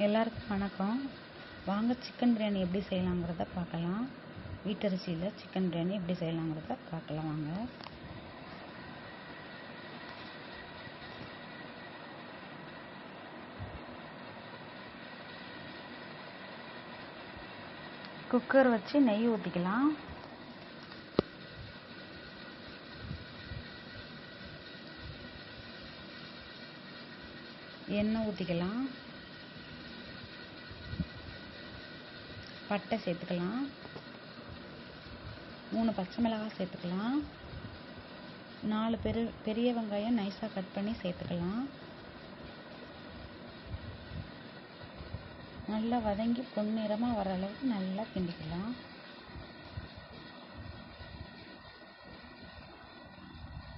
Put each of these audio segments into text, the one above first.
எல்லாருக்கும் வணக்கம். வாங்க சிக்கன் பிரியாணி எப்படி செய்யலாங்கிறத பார்க்கலாம். வீட்டரிசியில் சிக்கன் பிரியாணி எப்படி செய்யலாங்கிறத பார்க்கலாம் வாங்க. குக்கர் வச்சு நெய் ஊற்றிக்கலாம். எண்ணெய் ஊற்றிக்கலாம். பட்டை சேர்த்துக்கலாம். 3 பச்சை மிளகாய் சேர்த்துக்கலாம். 4 பெரிய வெங்காயம் நைஸாக கட் பண்ணி சேர்த்துக்கலாம். நல்லா வதங்கி பொன்னிறமாக வர அளவுக்கு நல்லா கிண்டிக்கலாம்.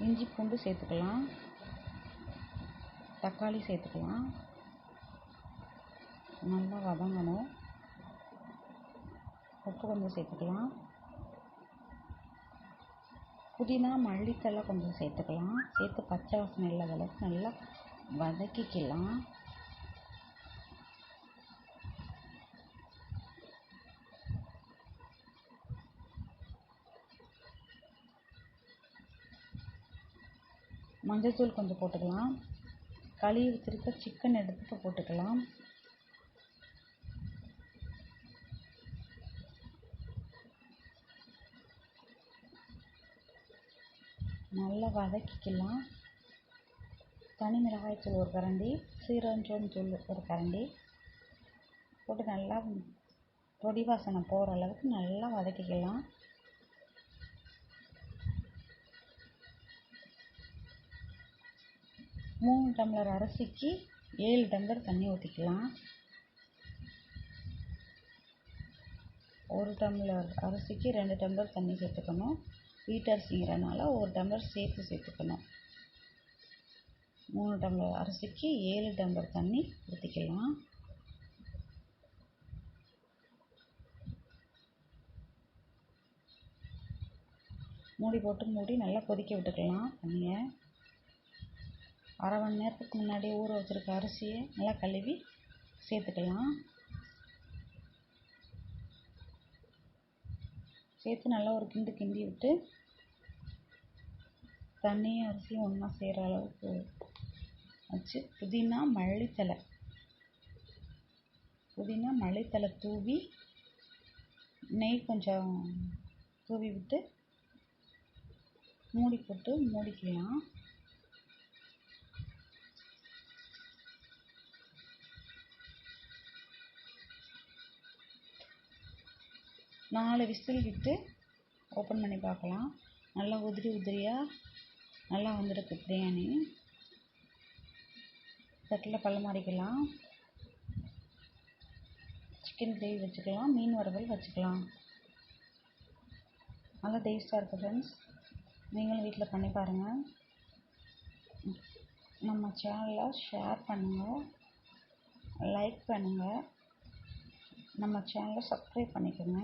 இஞ்சி பூண்டு சேர்த்துக்கலாம். தக்காளி சேர்த்துக்கலாம். நல்லா வதங்கணும். உப்பு கொஞ்சம் சேர்த்துக்கலாம். புதினா மல்லித்தழை கொஞ்சம் சேர்த்துக்கலாம். சேர்த்து பச்சை வாசனை இல்லாத அளவுக்கு நல்லா வதக்கிக்கலாம். மஞ்சள்தூள் கொஞ்சம் போட்டுக்கலாம். கழுவி வச்சிருக்க சிக்கன் எடுத்து போட்டுக்கலாம். நல்லா வதக்கிக்கலாம். தனி மிளகாய்த்தூள் 1 கரண்டி, சீரகத்தூள் 1 கரண்டி போட்டு நல்லா பொடி வாசனை போகிற அளவுக்கு நல்லா வதக்கிக்கலாம். மூணு டம்ளர் அரிசிக்கு 7 டம்ளர் தண்ணி ஊற்றிக்கலாம். 1 டம்ளர் அரிசிக்கு 2 டம்ளர் தண்ணி சேர்த்துக்கணும். வீட்டரிசிங்கிறனால 1 டம்ளர் சேர்த்துக்கணும். 3 டம்ளர் அரிசிக்கு 7 டம்ளர் தண்ணி ஊற்றிக்கலாம். மூடி நல்லா கொதிக்க விட்டுக்கலாம். தண்ணியை அரை மணி நேரத்துக்கு முன்னாடி ஊற வச்சுருக்க அரிசியை நல்லா கழுவி சேர்த்துக்கலாம். சேர்த்து நல்லா ஒரு கிண்டி விட்டு தண்ணியும் அரிசியும் ஒன்றா சேர்கிற அளவுக்கு வச்சு புதினா மல்லித்தழை தூவி நெய் கொஞ்சம் தூவி விட்டு மூடி போட்டு மூடிக்கலாம். 4 விசில் விட்டு ஓப்பன் பண்ணி பார்க்கலாம். நல்லா உதிரியாக நல்லா வந்திருக்கு பிரியாணி. தட்டில் பரிமாறிக்கலாம். சிக்கன் கிரேவி வச்சுக்கலாம். மீன் வறுவல் வச்சுக்கலாம். நல்லா டேஸ்ட்டாக இருக்குது ஃப்ரெண்ட்ஸ். நீங்களும் வீட்டில் பண்ணி பாருங்கள். நம்ம சேனலை ஷேர் பண்ணுங்கள், லைக் பண்ணுங்கள், நம்ம சேனலை சப்ஸ்கிரைப் பண்ணிக்கோங்க.